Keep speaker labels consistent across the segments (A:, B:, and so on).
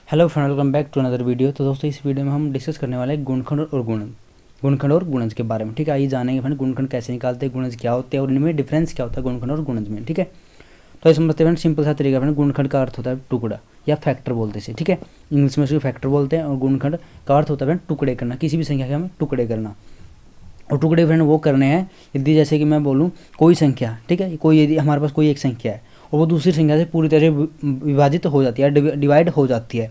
A: Hello friend, welcome back to another video. तो दोस्तों इस वीडियो में हम डिस्कस करने वाले हैं गुणनखंड और गुणनखंड और गुणज के बारे में। ठीक है, आइए जानेंगे फ्रेंड गुणनखंड कैसे निकालते हैं, गुणज क्या होते हैं और इनमें डिफरेंस क्या होता है गुणनखंड और गुणज में। ठीक है, तो ये समझते हैं फ्रेंड सिंपल सा तरीका। फ्रेंड गुणनखंड का अर्थ होता है टुकड़ा या फैक्टर बोलते हैं। ठीक है, इंग्लिश में उसको फैक्टर बोलते हैं। और गुणनखंड का अर्थ होता है फ्रेंड टुकड़े करना, किसी भी संख्या के हमें टुकड़े करना। और टुकड़े फ्रेंड वो करने हैं यदि जैसे कि मैं बोलूँ कोई संख्या, ठीक है, कोई यदि हमारे पास कोई एक संख्या है और वो दूसरी संख्या से पूरी तरह विभाजित हो जाती है, डिवाइड हो जाती है,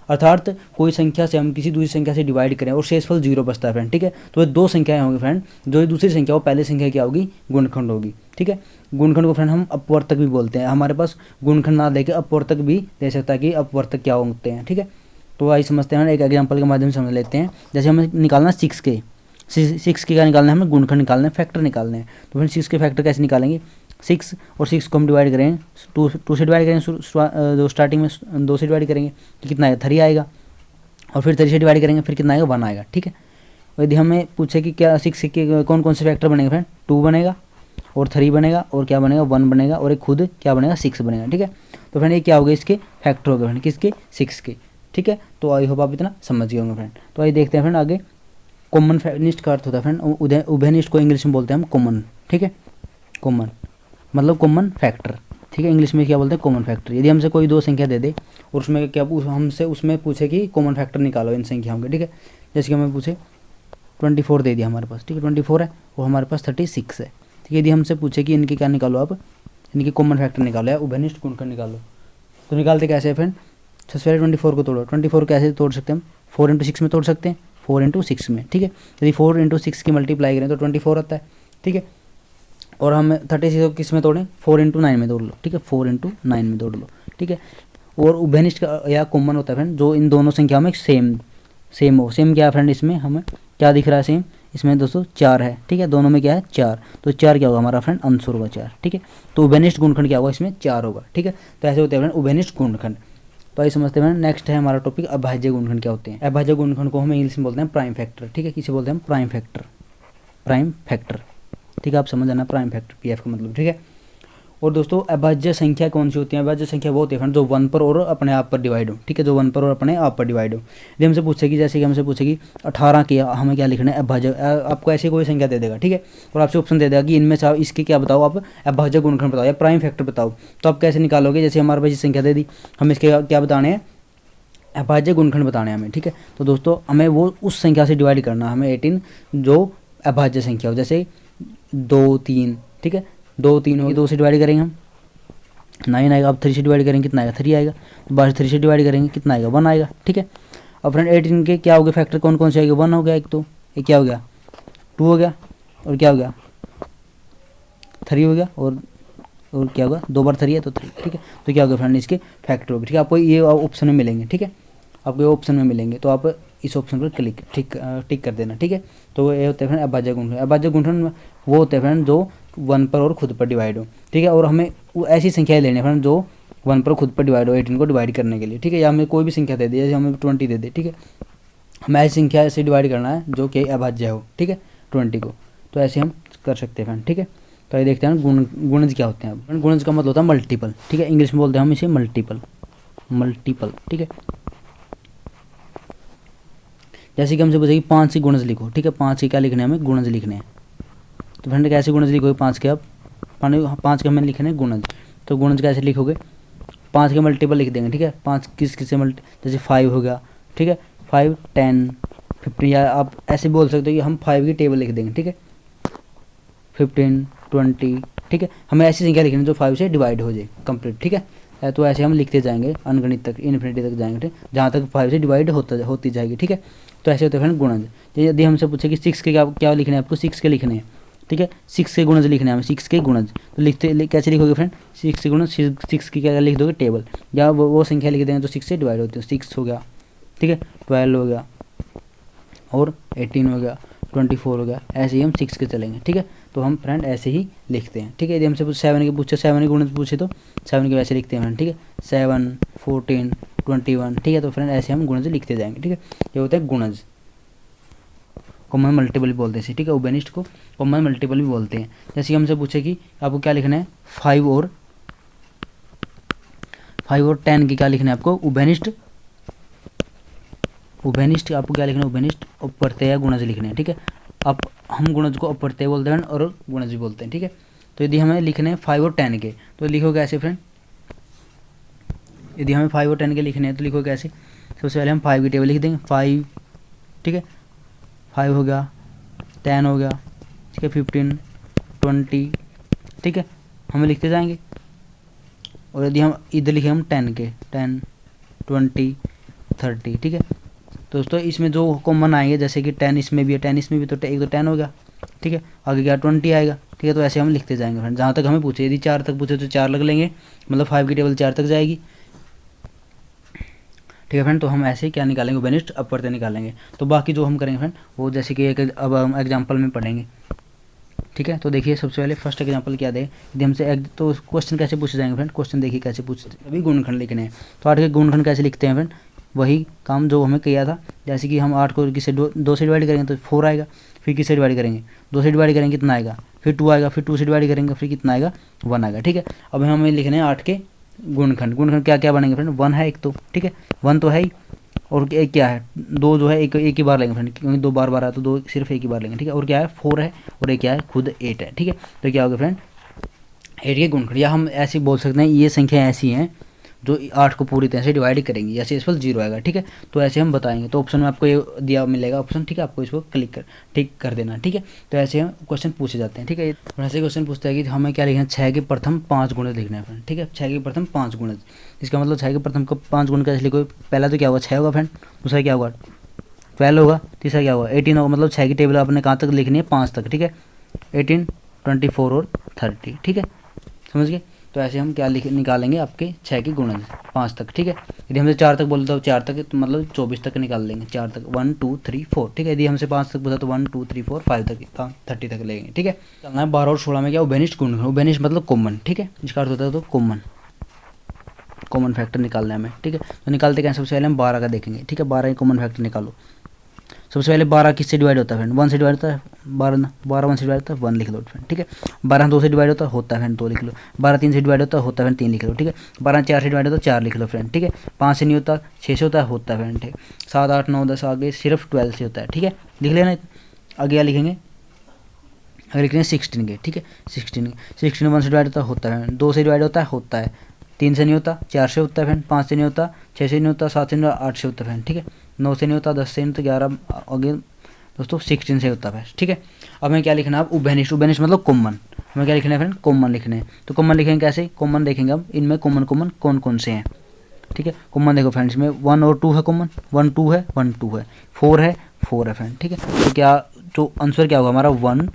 A: अर्थात कोई संख्या से हम किसी दूसरी संख्या से डिवाइड करें और शेषफल 0 बचता है फ्रेंड। ठीक है, तो ये दो संख्याएं होंगी फ्रेंड, जो ये दूसरी संख्या वो पहले संख्या क्या होगी, गुणनखंड होगी। ठीक है, गुणनखंड को फ्रेंड हम अपवर्तक भी बोलते हैं। हमारे पास गुणनखंड ना देके अपवर्तक भी दे सकता है कि अपवर्तक क्या होते हैं। ठीक है, तो आइए समझते हैं, एक एग्जाम्पल के माध्यम से समझ लेते हैं। जैसे हमें निकालना 6 के क्या निकालना है, हमें गुणनखंड निकालना है, फैक्टर निकालने हैं। तो फ्रेंड 6 के फैक्टर कैसे निकालेंगे, 6 और 6 को हम डिवाइड करेंगे, टू से डिवाइड करेंगे, जो स्टार्टिंग में 2 से डिवाइड करेंगे तो कितना आएगा, 3 आएगा। और फिर 3 से डिवाइड करेंगे फिर कितना आएगा, 1 आएगा। ठीक है, यदि हमें पूछे कि क्या 6 के कौन कौन से फैक्टर बनेंगे फ्रेंड, 2 बनेगा और 3 बनेगा और क्या बनेगा, 1 बनेगा और एक खुद क्या बनेगा, 6 बनेगा। ठीक है, तो फ्रेंड ये क्या हो गया, इसके फैक्टर हो गए फ्रेंड, किसके, 6 के। ठीक है, तो आई होप आप इतना समझ गए होंगे फ्रेंड। तो आइए देखते हैं फ्रेंड आगे। कॉमन निष्ठ का अर्थ होता है फ्रेंड, उभयनिष्ठ को इंग्लिश में बोलते हैं हम कॉमन। ठीक है, कॉमन मतलब कॉमन फैक्टर। ठीक है, इंग्लिश में क्या बोलते हैं, कॉमन फैक्टर। यदि हमसे कोई दो संख्या दे दे और उसमें क्या हमसे उसमें पूछे कि कॉमन फैक्टर निकालो इन संख्याओं के। ठीक है, जैसे कि हमें पूछे 24 दे दिया हमारे पास। ठीक है, 24 है और हमारे पास 36 है। ठीक है, यदि हमसे पूछे कि इनके क्या निकालो, आप इनके कॉमन फैक्टर निकालो या उभयनिष्ठ गुणनखंड निकालो, तो निकालते कैसे है फ्रेंड। सबसे पहले 24 को तोड़ो। 24 कैसे तोड़ सकते हैं हम, 4 × 6 में तोड़ सकते हैं, 4 × 6 में। ठीक है, यदि 4 × 6 की मल्टीप्लाई करें तो 24 आता है। ठीक है, और हम 36 को किस में तोड़ें, 4 × 9 में तोड़ लो। ठीक है, 4 × 9 में तोड़ लो। ठीक है, और उभयनिष्ठ या कॉमन होता है फ्रेंड जो इन दोनों संख्याओं में सेम हो। सेम क्या है फ्रेंड, इसमें हमें क्या दिख रहा है, सेम इसमें दोस्तों 4 है। ठीक है, दोनों में क्या है, 4, तो 4 क्या होगा हमारा फ्रेंड, अंश होगा 4। ठीक है, तो उभयनिष्ठ गुणनखंड क्या होगा, इसमें 4 होगा। ठीक है, तो ऐसे होते हैं फ्रेंड उभयनिष्ठ गुणनखंड। तो आइए समझते हैं। नेक्स्ट है हमारा टॉपिक अभाज्य गुणनखंड क्या होते हैं। अभाज्य गुणनखंड को हम इंग्लिश में बोलते हैं प्राइम फैक्टर। ठीक है, किसे बोलते हैं हम, प्राइम फैक्टर। ठीक है, आप समझ आना प्राइम फैक्टर, पीएफ का मतलब। ठीक है, और दोस्तों अभाज्य संख्या कौन सी होती है, अभाज्य संख्या वो होती है फ्रेंड जो 1 पर और अपने आप पर डिवाइड हो। ठीक है, जो 1 पर और अपने आप पर डिवाइड हो। यदि हमसे पूछेगी, जैसे कि हमसे पूछेगी 18 के हमें क्या लिखना है, अभाज्य, आपको ऐसी कोई संख्या दे देगा। ठीक है, और आपसे ऑप्शन दे देगा कि इनमें से इसके क्या बताओ, आप अभाज्य गुणनखंड बताओ या प्राइम फैक्टर बताओ, तो आप कैसे निकालोगे। जैसे हमारे पास ये संख्या दे दी, हम इसके क्या बताने हैं, अभाज्य गुणनखंड बताने हैं हमें। ठीक है, तो दोस्तों हमें वो उस संख्या से डिवाइड करना, हमें 18 जो अभाज्य संख्या हो, जैसे 2 3। ठीक है, 2 3 होगी, 2 से डिवाइड करेंगे हम 9 आएगा। अब 3 से डिवाइड करेंगे कितना आएगा, 3 आएगा। दोबारा 3 से डिवाइड करेंगे कितना आएगा, 1 आएगा। ठीक है, अब फ्रेंड 18 के क्या हो गए फैक्टर, कौन कौन से आएंगे, 1 हो गया एक, तो ये क्या हो गया, 2 हो गया, और क्या हो गया, 3 हो गया, और क्या होगा, 2 बार 3 है तो 3। ठीक है, तो क्या होगा फ्रेंड, इसके फैक्टर हो गए। ठीक है, आपको ये ऑप्शन में मिलेंगे। ठीक है, आपको ये ऑप्शन में मिलेंगे, तो आप इस ऑप्शन पर टिक कर देना। ठीक है, तो ये होते हैं फ्रेंड अभाज्य गुणनखंड। अभाज्य गुणनखंड वो होते हैं फ्रेंड जो 1 पर और खुद पर डिवाइड हो। ठीक है, और हमें वो ऐसी संख्याएं लेनी है फ्रेंड जो 1 पर खुद पर डिवाइड हो, 18 को डिवाइड करने के लिए। ठीक है, या हमें कोई भी संख्या दे दी, जैसे हमें 20 दे दे। ठीक है, हमें ऐसी संख्या ऐसे डिवाइड करना है जो कि अभाज्य हो। ठीक है, 20 को, तो ऐसे हम कर सकते हैं फ्रेंड। ठीक है, तो ये देखते हैं गुणज क्या होते हैं। गुणज का मतलब होता है मल्टीपल। ठीक है, इंग्लिश में बोलते हैं हम इसे मल्टीपल। ठीक है, जैसे कि हमसे पूछेगी 5 के गुणज लिखो। ठीक है, 5 के क्या लिखने हैं, हमें गुणज लिखने हैं। तो फ्रेंड कैसे गुणज लिखोगे, 5 के, आप 5 के हमें लिखने हैं गुणज। तो गुणज कैसे लिखोगे, 5 के मल्टीपल लिख देंगे। ठीक है, 5 किस से जैसे 5 हो गया। ठीक है, 5 10 15, या आप ऐसे बोल सकते हो कि हम 5 की टेबल लिख देंगे। ठीक है, 15 20। ठीक है, हमें ऐसी संख्या लिखनी है जो 5 से डिवाइड हो जाए कंप्लीट। ठीक है, तो ऐसे हम लिखते जाएंगे अनगणित तक, इन्फिनिटी तक जाएंगे, जहाँ तक 5 से डिवाइड होती जाएगी। ठीक है, तो ऐसे होते हैं फ्रेंड गुणज। यदि हमसे पूछे कि 6 के क्या लिखने हैं आपको, 6 के लिखने हैं। ठीक है, 6 के गुणज लिखने हैं हमें, 6 के गुणज। तो कैसे लिखोगे फ्रेंड, 6 के गुणज, 6 की क्या लिख दोगे, टेबल, या वो संख्या लिख देंगे जो 6 से डिवाइड होती है। 6 हो गया, ठीक है, 12 हो गया, और 18 हो गया, 24 हो गया। ऐसे ही हम 6 के चलेंगे। ठीक है, तो हम फ्रेंड ऐसे ही लिखते हैं। ठीक है, यदि हमसे 7 के पूछे, 7 के गुणज पूछे तो 7 के वैसे लिखते हैं फ्रेंड। ठीक है, 7 14 21। ठीक है, तो फ्रेंड ऐसे हम गुणज लिखते जाएंगे। ठीक है, ये होता है गुणज, कॉमन मल्टीपल भी बोलते हैं। ठीक है, उभयनिष्ठ को कॉमन मल्टीपल भी बोलते हैं। जैसे कि हमसे पूछे कि आपको क्या लिखना है, 5 और 10 की क्या लिखना है आपको, उभयनिष्ठ उभयनिष्ठ आपको क्या लिखना है, उभयनिष्ठ अपप्रत्यय गुणज लिखने हैं। ठीक है, अब हम गुणज को अपप्रत्यय बोलते हैं और गुणज भी बोलते हैं। ठीक है, तो यदि हमें लिखने हैं 5 और 10 के तो लिखो कैसे फ्रेंड, यदि हमें 5 और 10 के लिखने हैं तो लिखो कैसे, सबसे पहले हम 5 की टेबल लिख देंगे 5। ठीक है, 5 हो गया, 10 हो गया, ठीक है, 15, 20। ठीक है, हमें लिखते जाएंगे। और यदि हम इधर लिखे हम 10 के, 10, 20, 30। ठीक है, दोस्तों इसमें जो कॉमन आएंगे जैसे कि 10 इसमें भी है, 10 इसमें भी, तो एक तो 10 हो गया। ठीक है, आगे क्या 20 आएगा। ठीक है, तो ऐसे हम लिखते जाएंगे फ्रेंड, जहाँ तक हमें पूछे। यदि 4 तक पूछे तो 4 लग लेंगे, मतलब 5 की टेबल 4 तक जाएगी। ठीक है फ्रेंड, तो हम ऐसे क्या निकालेंगे, उभयनिष्ठ अपप्रत्यय निकालेंगे। तो बाकी जो हम करेंगे फ्रेंड वो जैसे कि एक अब हम एग्जाम्पल में पढ़ेंगे। ठीक है, तो देखिए सबसे पहले फर्स्ट एग्जांपल क्या दे, यदि हमसे तो क्वेश्चन कैसे पूछे जाएंगे फ्रेंड, क्वेश्चन देखिए कैसे पूछते हैं। अभी गुणनखंड लिखने हैं, तो 8 के गुणनखंड कैसे लिखते हैं फ्रेंड, वही काम जो हमें किया था। जैसे कि हम 8 को किसे 2 से डिवाइड करेंगे तो 4 आएगा, फिर किससे डिवाइड करेंगे, 2 से डिवाइड करेंगे कितना आएगा, फिर 2 आएगा, फिर 2 से डिवाइड करेंगे फिर कितना आएगा, 1 आएगा। ठीक है, अब हमें लिखने हैं 8 के गुणनखंड। गुणनखंड क्या क्या बनेंगे फ्रेंड, 1 है एक तो, ठीक है 1 तो है ही, और एक क्या है 2 जो है एक ही बार लेंगे फ्रेंड, क्योंकि 2 बार बार आया तो 2 सिर्फ एक ही बार लेंगे। ठीक है, और क्या है 4 है, और एक क्या है खुद 8 है। ठीक है, तो क्या होगा फ्रेंड 8 के गुणनखंड, या हम ऐसे बोल सकते हैं ये संख्या ऐसी हैं जो 8 को पूरी तरह से डिवाइड करेंगी, जैसे इस पर 0 आएगा। ठीक है, तो ऐसे हम बताएंगे। तो ऑप्शन में आपको ये दिया मिलेगा ऑप्शन। ठीक है, आपको इसको टिक कर देना। ठीक है, तो ऐसे हम क्वेश्चन पूछे जाते हैं। ठीक है, ऐसे क्वेश्चन पूछता है कि हमें क्या लिखना है, 6 के प्रथम 5 गुणज लिखना है फ्रेंड। ठीक है, 6 के प्रथम 5 गुणज, इसका मतलब 6 के प्रथम को 5 गुण कैसे लिखो, पहला तो क्या होगा 6 होगा फ्रेंड, दूसरा क्या होगा 12 होगा, तीसरा क्या होगा 18 होगा। मतलब 6 की टेबल आपने कहाँ तक लिखनी है 5 तक। ठीक है, 18, 24 और 30। ठीक है, समझ गए। तो ऐसे हम क्या निकालेंगे आपके 6 की गुणज 5 तक। ठीक है, यदि हमसे 4 तक बोलते तो 4 तक तो मतलब 24 तक निकाल लेंगे, 4 तक 1 2 3 4। ठीक है, यदि हमसे 5 तक पूछा तो 1 2 3 4 5 तक 30 तक लेंगे। ठीक है, चलना है 12 और 16 में क्या उभयनिष्ठ गुणनखंड। उभयनिष्ठ मतलब कॉमन। ठीक है, इसका अर्थ होता है तो कॉमन फैक्टर निकालना है हमें। ठीक है, तो निकालते क्या, सबसे पहले हम 12 का देखेंगे। ठीक है, 12 का कॉमन फैक्टर निकालो। सबसे पहले 12 किससे डिवाइड होता है फ्रेंड, 1 से डिवाइड होता है। 12 1 से डिवाइड होता है 1 लिख लो फ्रेंड। ठीक है, 12 2 से डिवाइड होता है फ्रेंड 2 लिख लो। 12 3 से डिवाइड होता है फ्रेंड 3 लिख लो। ठीक है, 12 4 से डिवाइड होता है 4 लिख लो फ्रेंड। ठीक है, 5 से नहीं होता, 6 से होता है फ्रेंड। ठीक, 7 8 9 10 आगे सिर्फ 12 से होता है। ठीक है, लिख लेना। आगे क्या लिखेंगे, अगर लिख रहे हैं 16 के। ठीक है, 16 1 से डिवाइड होता है 2 से डिवाइड होता है 3 से नहीं होता, 4 से होता है फ्रेंड, 5 से नहीं होता, 6 से नहीं होता, 7 से नहीं होता, 8 से होता है फ्रेंड। ठीक है, 9 से नहीं होता, 10 से नहीं होता, 11 आगे दोस्तों 16 से होता है। ठीक है, अब हमें क्या लिखना है, उभयनिष्ठ। उभयनिष्ठ मतलब कॉमन। हमें क्या लिखना है फ्रेंड, कॉमन लिखने हैं। तो कॉमन लिखेंगे कैसे, कॉमन देखेंगे हम इनमें कॉमन कौन कौन से हैं। ठीक है, कॉमन देखो फ्रेंड्स में 1 और 2 है कॉमन, 1 2 है 1 2 है, 4 है फ्रेंड। ठीक है, तो क्या तो आंसर क्या होगा हमारा 1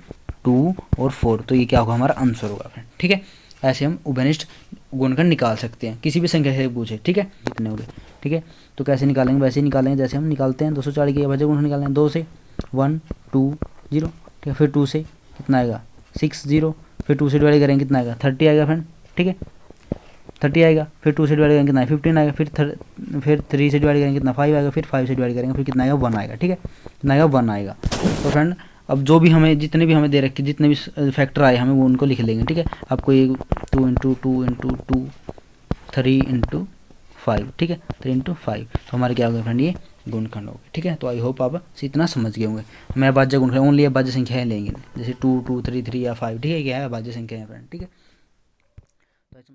A: 2 और 4, तो ये क्या होगा हमारा आंसर होगा फ्रेंड। ठीक है, ऐसे हम उभयनिष्ठ गुणनखंड निकाल सकते हैं, किसी भी संख्या से पूछे। ठीक है, कितने हो गए। ठीक है, तो कैसे निकालेंगे, वैसे ही निकालेंगे जैसे हम निकालते हैं 240 के अभाज्य गुणनखंड निकालेंगे। 2 से 1 2 0। ठीक है, फिर 2 से कितना आएगा 6 0, फिर 2 से डिवाइड करेंगे कितना आएगा 30 आएगा फ्रेंड। ठीक है, 30 आएगा, फिर 2 से डिवाइड करेंगे कितना 15 आएगा, फिर 3 से डिवाइड करेंगे कितना 5 आएगा, फिर 5 से डिवाइड करेंगे फिर कितना आएगा 1 आएगा। ठीक है, कितना आएगा 1 आएगा। तो फ्रेंड अब जो भी हमें जितने भी हमें दे रखे जितने भी फैक्टर आए हमें वो उनको लिख लेंगे। ठीक है, आपको ये 2 × 2 × 2 3 × 5। ठीक है, 3 × 5, तो हमारे क्या होगा फ्रेंड ये गुणनखंड हो गए। ठीक है, तो आई होप आप इतना समझ गए होंगे। मैं अभाज्य गुणनखंड ओनली अभाज्य संख्याएं लेंगे, जैसे 2 2 3 3 या 5। ठीक है, क्या है अभाज्य संख्या है फ्रेंड। ठीक है, तो